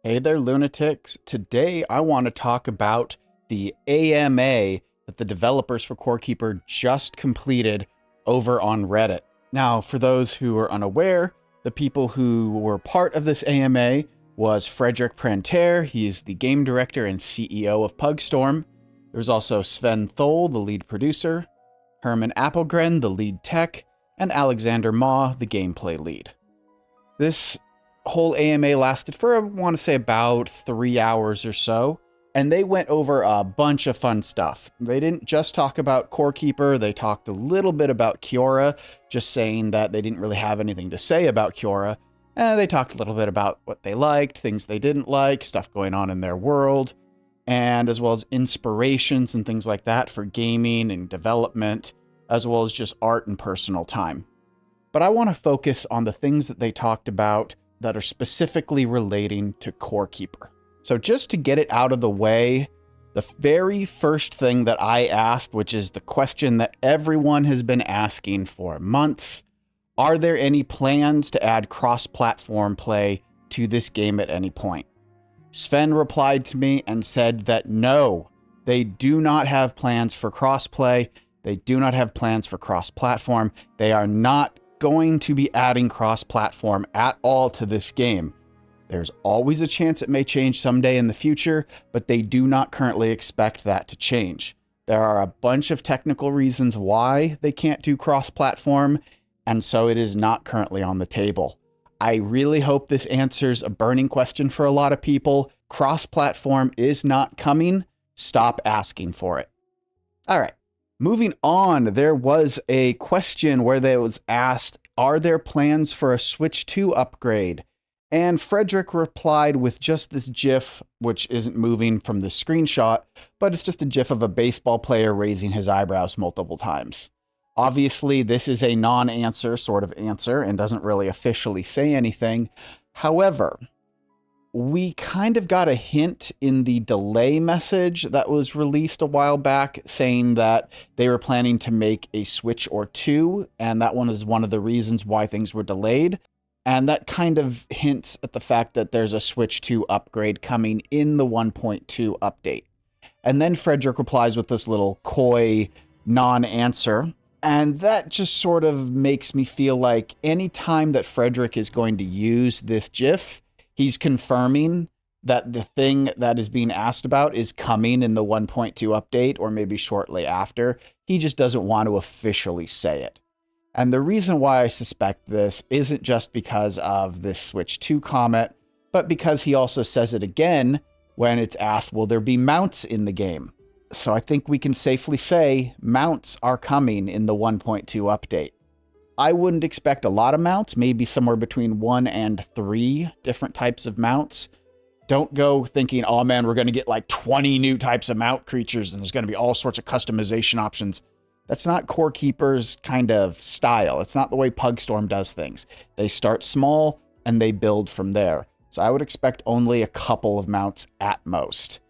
Hey there, lunatics. Today I want to talk about the AMA that the developers for corekeeper just completed over on Reddit. Now, for those who are unaware, the people who were part of this AMA was Frederick Pranter. He's the game director and CEO of Pugstorm. There's also Sven Thol, the lead producer, Herman Appelgren, the lead tech, and Alexander Ma, the gameplay lead. This whole AMA lasted for, I want to say, about 3 hours or so, and they went over a bunch of fun stuff. They didn't just talk about corekeeper, they talked a little bit about Kiora, just saying that they didn't really have anything to say about Kiora. And they talked a little bit about what they liked, things they didn't like, stuff going on in their world, and as well as inspirations and things like that for gaming and development, as well as just art and personal time. But I want to focus on the things that they talked about that are specifically relating to corekeeper. So just to get it out of the way, the very first thing that I asked, which is the question that everyone has been asking for months, are there any plans to add cross-platform play to this game at any point? Sven replied to me and said that no, they do not have plans for crossplay. They do not have plans for cross-platform. They are not going to be adding cross-platform at all to this game. There's always a chance it may change someday in the future, but they do not currently expect that to change. There are a bunch of technical reasons why they can't do cross-platform, and so it is not currently on the table. I really hope this answers a burning question for a lot of people. Cross-platform is not coming. Stop asking for it. All right. Moving on, there was a question where they was asked, are there plans for a Switch 2 upgrade? And Frederick replied with just this GIF, which isn't moving from the screenshot, but it's just a GIF of a baseball player raising his eyebrows multiple times. Obviously, this is a non-answer sort of answer and doesn't really officially say anything. However, we kind of got a hint in the delay message that was released a while back saying that they were planning to make a Switch or two, and that one is one of the reasons why things were delayed. And that kind of hints at the fact that there's a Switch 2 upgrade coming in the 1.2 update. And then Frederick replies with this little coy non-answer. And that just sort of makes me feel like any time that Frederick is going to use this GIF, he's confirming that the thing that is being asked about is coming in the 1.2 update or maybe shortly after. He just doesn't want to officially say it. And the reason why I suspect this isn't just because of this Switch 2 comment, but because he also says it again when it's asked, will there be mounts in the game? So I think we can safely say mounts are coming in the 1.2 update. I wouldn't expect a lot of mounts, maybe somewhere between 1 and 3 different types of mounts. Don't go thinking, oh man, we're going to get like 20 new types of mount creatures and there's going to be all sorts of customization options. That's not corekeeper's kind of style. It's not the way Pugstorm does things. They start small and they build from there. So I would expect only a couple of mounts at most.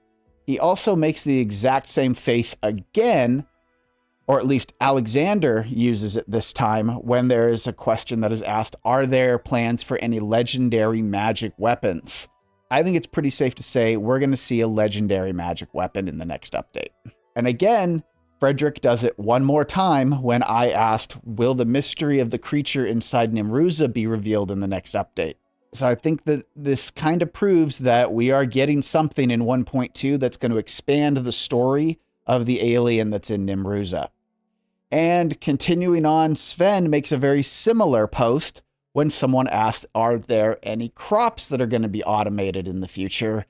He also makes the exact same face again, or at least Alexander uses it this time when there is a question that is asked, are there plans for any legendary magic weapons? I think it's pretty safe to say we're going to see a legendary magic weapon in the next update. And again, Frederick does it one more time when I asked, will the mystery of the creature inside Nimruza be revealed in the next update? So I think that this kind of proves that we are getting something in 1.2 that's going to expand the story of the alien that's in Nimruza. And continuing on, Sven makes a very similar post when someone asked, are there any crops that are going to be automated in the future?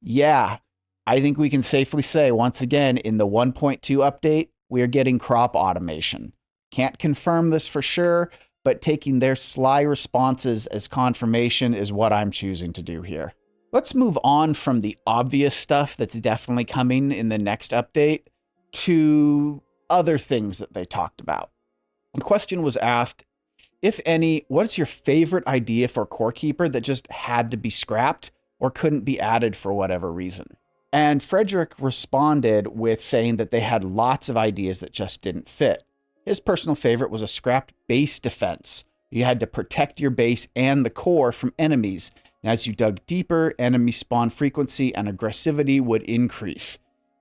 Yeah, I think we can safely say, once again, in the 1.2 update, we are getting crop automation. Can't confirm this for sure, but taking their sly responses as confirmation is what I'm choosing to do here. Let's move on from the obvious stuff that's definitely coming in the next update to other things that they talked about. The question was asked, if any, what is your favorite idea for corekeeper that just had to be scrapped or couldn't be added for whatever reason? And Frederick responded with saying that they had lots of ideas that just didn't fit. His personal favorite was a scrapped base defense. You had to protect your base and the core from enemies. And as you dug deeper, enemy spawn frequency and aggressivity would increase.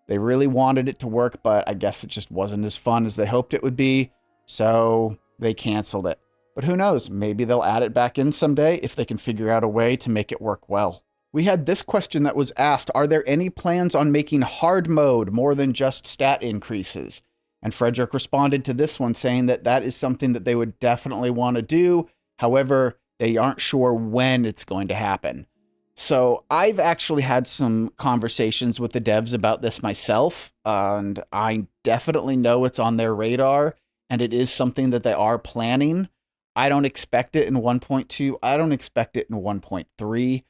They really wanted it to work, but I guess it just wasn't as fun as they hoped it would be, so they canceled it. But who knows, maybe they'll add it back in someday if they can figure out a way to make it work well. We had this question that was asked, are there any plans on making hard mode more than just stat increases? And Frederick responded to this one saying that that is something that they would definitely want to do. However, they aren't sure when it's going to happen. So I've actually had some conversations with the devs about this myself, and I definitely know it's on their radar, and it is something that they are planning. I don't expect it in 1.2. I don't expect it in 1.3.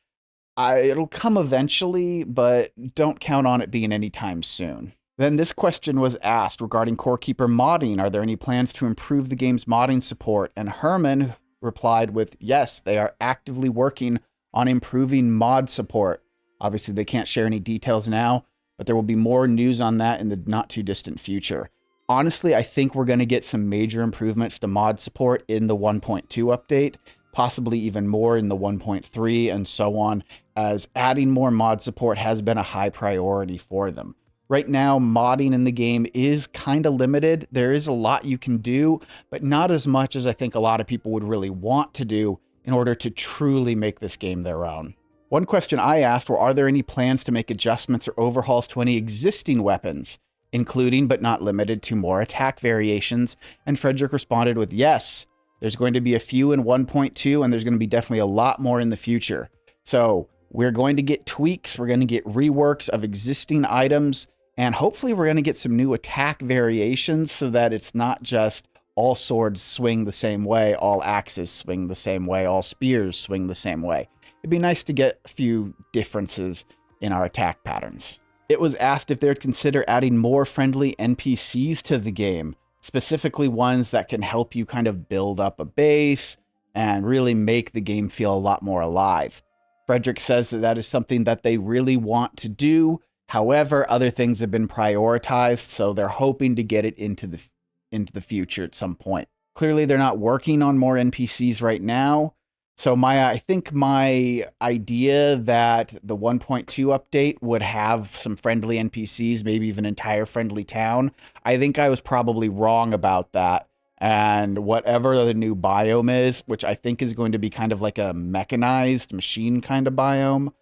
It'll come eventually, but don't count on it being anytime soon. Then this question was asked regarding Corekeeper modding. Are there any plans to improve the game's modding support? And Herman replied with, yes, they are actively working on improving mod support. Obviously, they can't share any details now, but there will be more news on that in the not too distant future. Honestly, I think we're going to get some major improvements to mod support in the 1.2 update, possibly even more in the 1.3 and so on, as adding more mod support has been a high priority for them. Right now, modding in the game is kind of limited. There is a lot you can do, but not as much as I think a lot of people would really want to do in order to truly make this game their own. One question I asked were, are there any plans to make adjustments or overhauls to any existing weapons, including but not limited to more attack variations? And Frederick responded with, yes, there's going to be a few in 1.2, and there's going to be definitely a lot more in the future. So we're going to get tweaks, we're going to get reworks of existing items, and hopefully we're going to get some new attack variations so that it's not just all swords swing the same way, all axes swing the same way, all spears swing the same way. It'd be nice to get a few differences in our attack patterns. It was asked if they would consider adding more friendly NPCs to the game, specifically ones that can help you kind of build up a base and really make the game feel a lot more alive. Frederick says that that is something that they really want to do. However, other things have been prioritized, so they're hoping to get it into the future at some point. Clearly, they're not working on more NPCs right now. So I think my idea that the 1.2 update would have some friendly NPCs, maybe even an entire friendly town, I think I was probably wrong about that. And whatever the new biome is, which I think is going to be kind of like a mechanized machine kind of biome,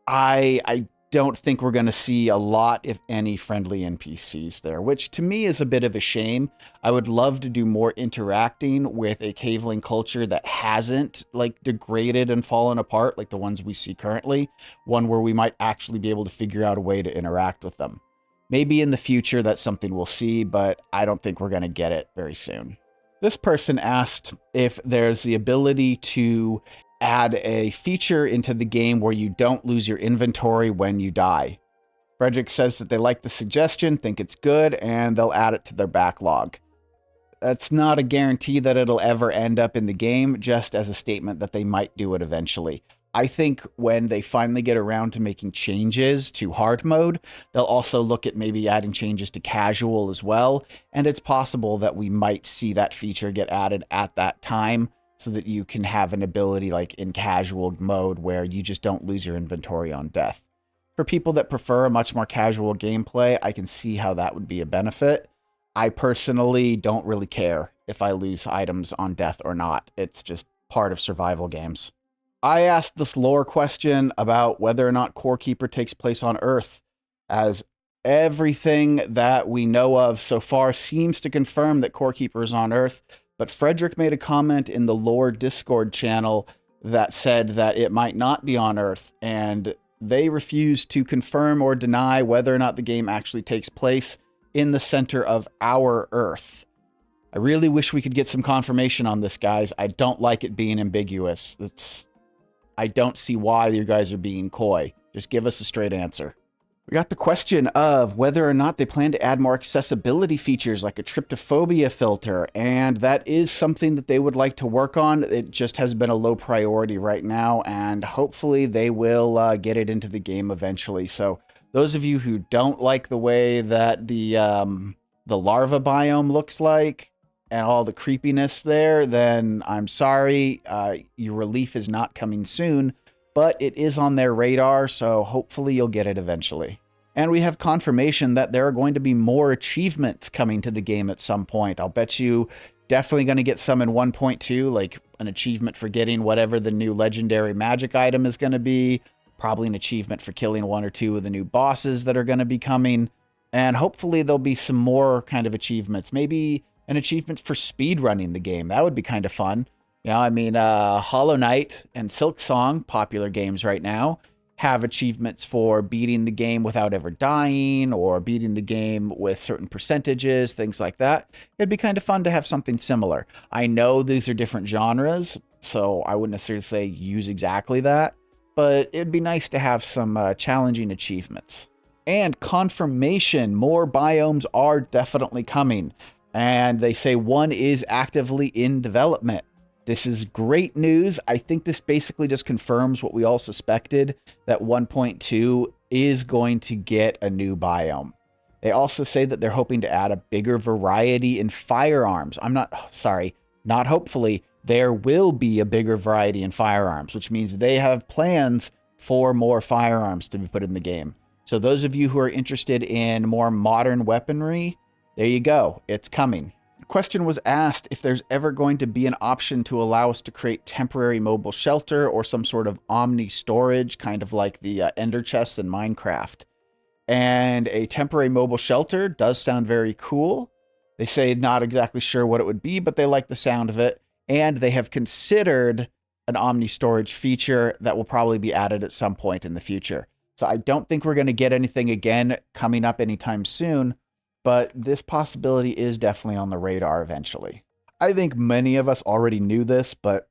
I don't think we're going to see a lot, if any, friendly NPCs there, which to me is a bit of a shame. I would love to do more interacting with a caveling culture that hasn't like degraded and fallen apart like the ones we see currently, one where we might actually be able to figure out a way to interact with them. Maybe in the future that's something we'll see, but I don't think we're going to get it very soon. This person asked if there's the ability to add a feature into the game where you don't lose your inventory when you die. Frederick says that they like the suggestion, think it's good, and they'll add it to their backlog. That's not a guarantee that it'll ever end up in the game, just as a statement that they might do it eventually. I think when they finally get around to making changes to hard mode, they'll also look at maybe adding changes to casual as well, and it's possible that we might see that feature get added at that time, so that you can have an ability like in casual mode where you just don't lose your inventory on death. For people that prefer a much more casual gameplay, I can see how that would be a benefit. I personally don't really care if I lose items on death or not. It's just part of survival games. I asked this lore question about whether or not Corekeeper takes place on Earth, as everything that we know of so far seems to confirm that Corekeeper is on Earth. But Frederick made a comment in the lore Discord channel that said that it might not be on Earth, and they refused to confirm or deny whether or not the game actually takes place in the center of our Earth. I really wish we could get some confirmation on this, guys. I don't like it being ambiguous. I don't see why you guys are being coy. Just give us a straight answer. We got the question of whether or not they plan to add more accessibility features like a tryptophobia filter, and that is something that they would like to work on. It just has been a low priority right now, and hopefully they will get it into the game eventually. So those of you who don't like the way that the larva biome looks like and all the creepiness there, then I'm sorry, your relief is not coming soon. but it is on their radar, so hopefully you'll get it eventually. And we have confirmation that there are going to be more achievements coming to the game at some point. I'll bet you definitely going to get some in 1.2, like an achievement for getting whatever the new legendary magic item is going to be, probably an achievement for killing one or two of the new bosses that are going to be coming, and hopefully there'll be some more kind of achievements, maybe an achievement for speedrunning the game. That would be kind of fun. You know, I mean, Hollow Knight and Silksong, popular games right now, have achievements for beating the game without ever dying or beating the game with certain percentages, things like that. It'd be kind of fun to have something similar. I know these are different genres, so I wouldn't necessarily say use exactly that, but it'd be nice to have some challenging achievements. And confirmation, more biomes are definitely coming, and they say one is actively in development. This is great news. I think this basically just confirms what we all suspected, that 1.2 is going to get a new biome. They also say that they're hoping to add a bigger variety in firearms. Not hopefully, there will be a bigger variety in firearms, which means they have plans for more firearms to be put in the game. So those of you who are interested in more modern weaponry, there you go. It's coming. The question was asked if there's ever going to be an option to allow us to create temporary mobile shelter or some sort of omni storage, kind of like the ender chests in Minecraft. And a temporary mobile shelter does sound very cool. They say not exactly sure what it would be, but they like the sound of it. And they have considered an omni storage feature that will probably be added at some point in the future. So I don't think we're going to get anything again coming up anytime soon, but this possibility is definitely on the radar eventually. I think many of us already knew this, but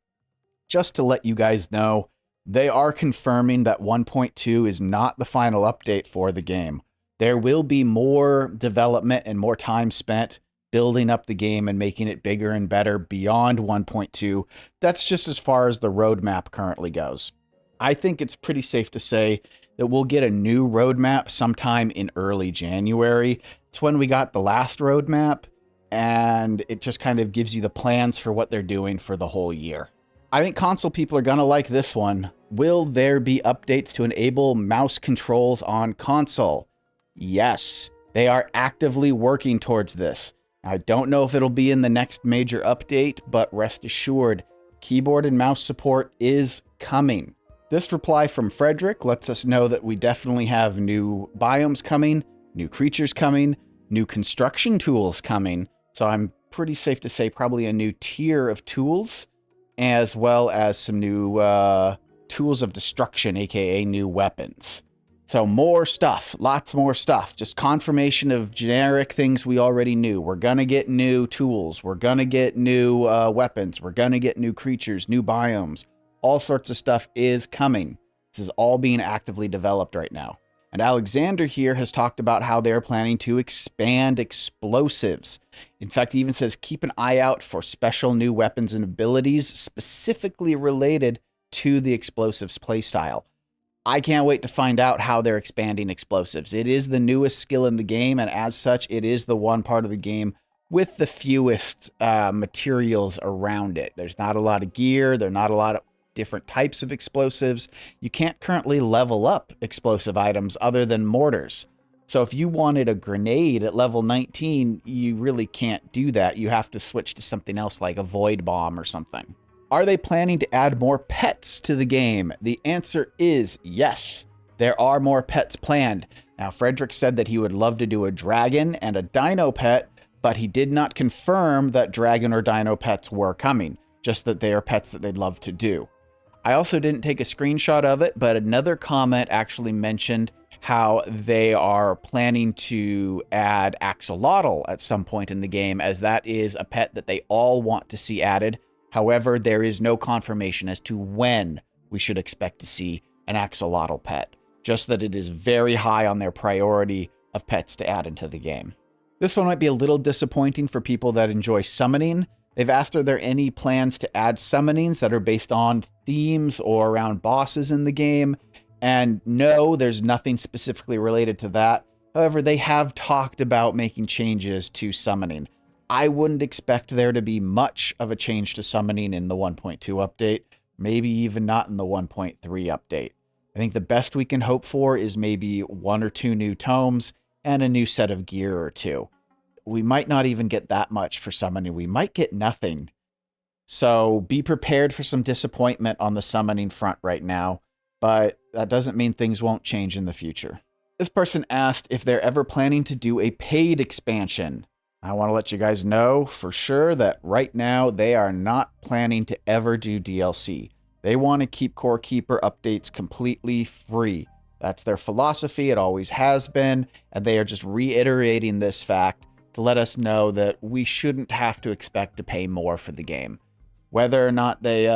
just to let you guys know, they are confirming that 1.2 is not the final update for the game. There will be more development and more time spent building up the game and making it bigger and better beyond 1.2. That's just as far as the roadmap currently goes. I think it's pretty safe to say that we'll get a new roadmap sometime in early January. It's when we got the last roadmap, and it just kind of gives you the plans for what they're doing for the whole year. I think console people are going to like this one. Will there be updates to enable mouse controls on console? Yes, they are actively working towards this. I don't know if it'll be in the next major update, but rest assured, keyboard and mouse support is coming. This reply from Frederick lets us know that we definitely have new biomes coming, new creatures coming, new construction tools coming. So I'm pretty safe to say probably a new tier of tools, as well as some new tools of destruction, aka new weapons. So more stuff, lots more stuff. Just confirmation of generic things we already knew. We're going to get new tools. We're going to get new weapons. We're going to get new creatures, new biomes. All sorts of stuff is coming. This is all being actively developed right now. And Alexander here has talked about how they're planning to expand explosives. In fact, he even says keep an eye out for special new weapons and abilities specifically related to the explosives playstyle. I can't wait to find out how they're expanding explosives. It is the newest skill in the game, and as such, it is the one part of the game with the fewest materials around it. There's not a lot of gear. There's not a lot of different types of explosives. You can't currently level up explosive items other than mortars. So if you wanted a grenade at level 19, you really can't do that. You have to switch to something else like a void bomb or something. Are they planning to add more pets to the game? The answer is yes. There are more pets planned. Now, Frederick said that he would love to do a dragon and a dino pet, but he did not confirm that dragon or dino pets were coming, just that they are pets that they'd love to do. I also didn't take a screenshot of it, but another comment actually mentioned how they are planning to add axolotl at some point in the game, as that is a pet that they all want to see added. However, there is no confirmation as to when we should expect to see an axolotl pet, just that it is very high on their priority of pets to add into the game. This one might be a little disappointing for people that enjoy summoning. They've asked, are there any plans to add summonings that are based on themes or around bosses in the game? And no, there's nothing specifically related to that. However, they have talked about making changes to summoning. I wouldn't expect there to be much of a change to summoning in the 1.2 update, maybe even not in the 1.3 update. I think the best we can hope for is maybe 1 or 2 new tomes and a new set of gear or two. We might not even get that much for summoning. We might get nothing. So be prepared for some disappointment on the summoning front right now, but that doesn't mean things won't change in the future. This person asked if they're ever planning to do a paid expansion. I want to let you guys know for sure that right now they are not planning to ever do DLC. They want to keep Core Keeper updates completely free. That's their philosophy. It always has been. And they are just reiterating this fact to let us know that we shouldn't have to expect to pay more for the game. Whether or not they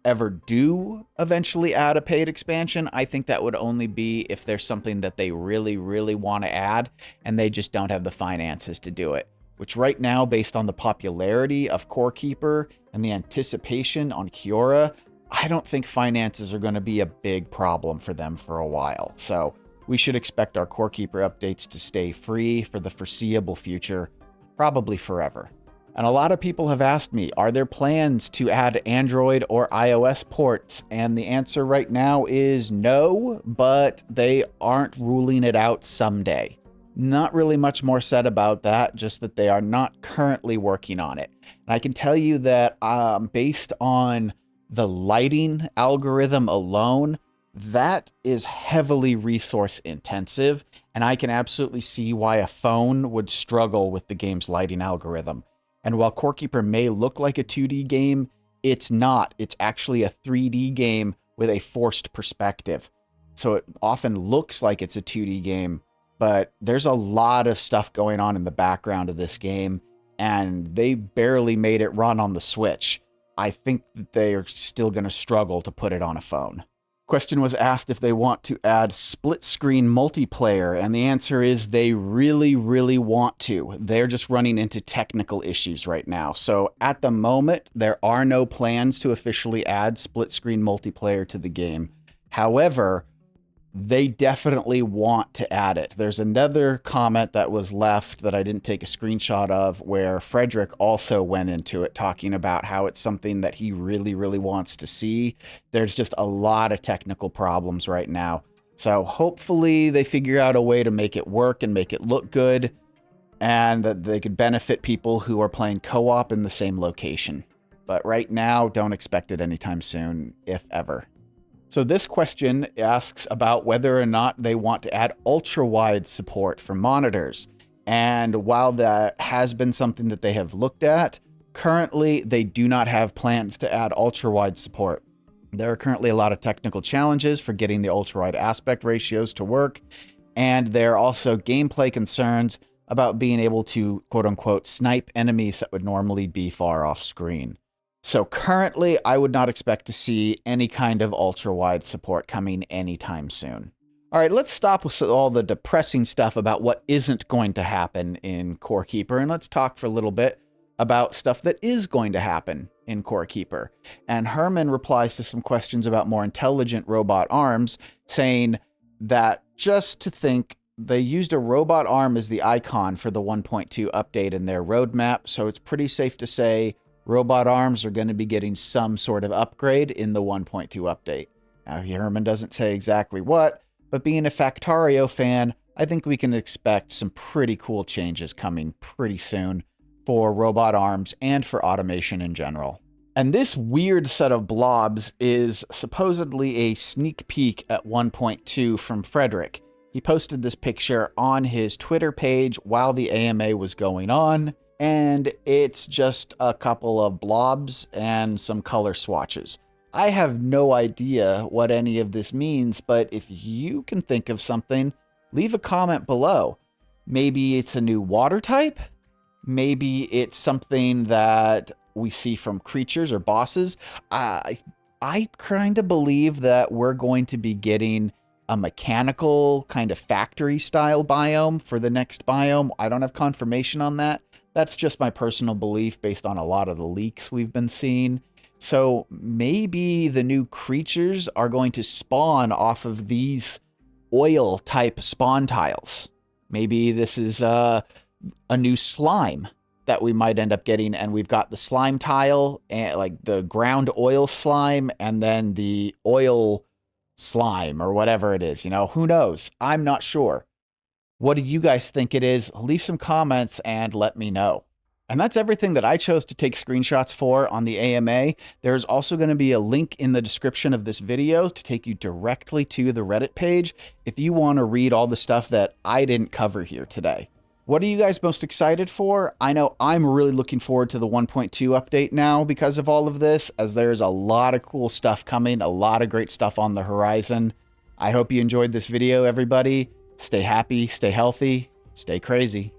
ever do eventually add a paid expansion, I think that would only be if there's something that they really, really want to add and they just don't have the finances to do it. Which right now, based on the popularity of Core Keeper and the anticipation on Kiora, I don't think finances are going to be a big problem for them for a while. So we should expect our Core Keeper updates to stay free for the foreseeable future, probably forever. And a lot of people have asked me, are there plans to add Android or iOS ports? And the answer right now is no, but they aren't ruling it out someday. Not really much more said about that, just that they are not currently working on it. And I can tell you that based on the lighting algorithm alone, that is heavily resource intensive, and I can absolutely see why a phone would struggle with the game's lighting algorithm. And while Core Keeper may look like a 2D game, it's not. It's actually a 3D game with a forced perspective. So it often looks like it's a 2D game, but there's a lot of stuff going on in the background of this game, and they barely made it run on the Switch. I think that they are still going to struggle to put it on a phone. Question was asked if they want to add split-screen multiplayer, and the answer is they really, really want to. They're just running into technical issues right now. So at the moment, there are no plans to officially add split-screen multiplayer to the game. However, they definitely want to add it. There's another comment that was left that I didn't take a screenshot of where Frederick also went into it, talking about how it's something that he really, really wants to see. There's just a lot of technical problems right now. So hopefully they figure out a way to make it work and make it look good, and that they could benefit people who are playing co-op in the same location. But right now, don't expect it anytime soon, if ever. So this question asks about whether or not they want to add ultra-wide support for monitors. And while that has been something that they have looked at, currently they do not have plans to add ultra-wide support. There are currently a lot of technical challenges for getting the ultra-wide aspect ratios to work, and there are also gameplay concerns about being able to quote-unquote snipe enemies that would normally be far off screen. So currently, I would not expect to see any kind of ultra-wide support coming anytime soon. All right, let's stop with all the depressing stuff about what isn't going to happen in Core Keeper, and let's talk for a little bit about stuff that is going to happen in Core Keeper. And Herman replies to some questions about more intelligent robot arms, saying that just to think, they used a robot arm as the icon for the 1.2 update in their roadmap, so it's pretty safe to say robot arms are going to be getting some sort of upgrade in the 1.2 update. Now, Herman doesn't say exactly what, but being a Factario fan, I think we can expect some pretty cool changes coming pretty soon for robot arms and for automation in general. And this weird set of blobs is supposedly a sneak peek at 1.2 from Frederick. He posted this picture on his Twitter page while the AMA was going on, and it's just a couple of blobs and some color swatches. I have no idea what any of this means, but if you can think of something, leave a comment below. Maybe it's a new water type? Maybe it's something that we see from creatures or bosses. I kind of believe that we're going to be getting a mechanical kind of factory style biome for the next biome. I don't have confirmation on that. That's just my personal belief based on a lot of the leaks we've been seeing. So maybe the new creatures are going to spawn off of these oil type spawn tiles. Maybe this is a new slime. that we might end up getting. And we've got the slime tile, and like the ground oil slime, and then the oil slime or whatever it is. You know, who knows? I'm not sure. What do you guys think it is? Leave some comments and let me know. And that's everything that I chose to take screenshots for on the AMA. There's also going to be a link in the description of this video to take you directly to the Reddit page if you want to read all the stuff that I didn't cover here today. What are you guys most excited for? I know I'm really looking forward to the 1.2 update now because of all of this, as there's a lot of cool stuff coming, a lot of great stuff on the horizon. I hope you enjoyed this video, everybody. Stay happy, stay healthy, stay crazy.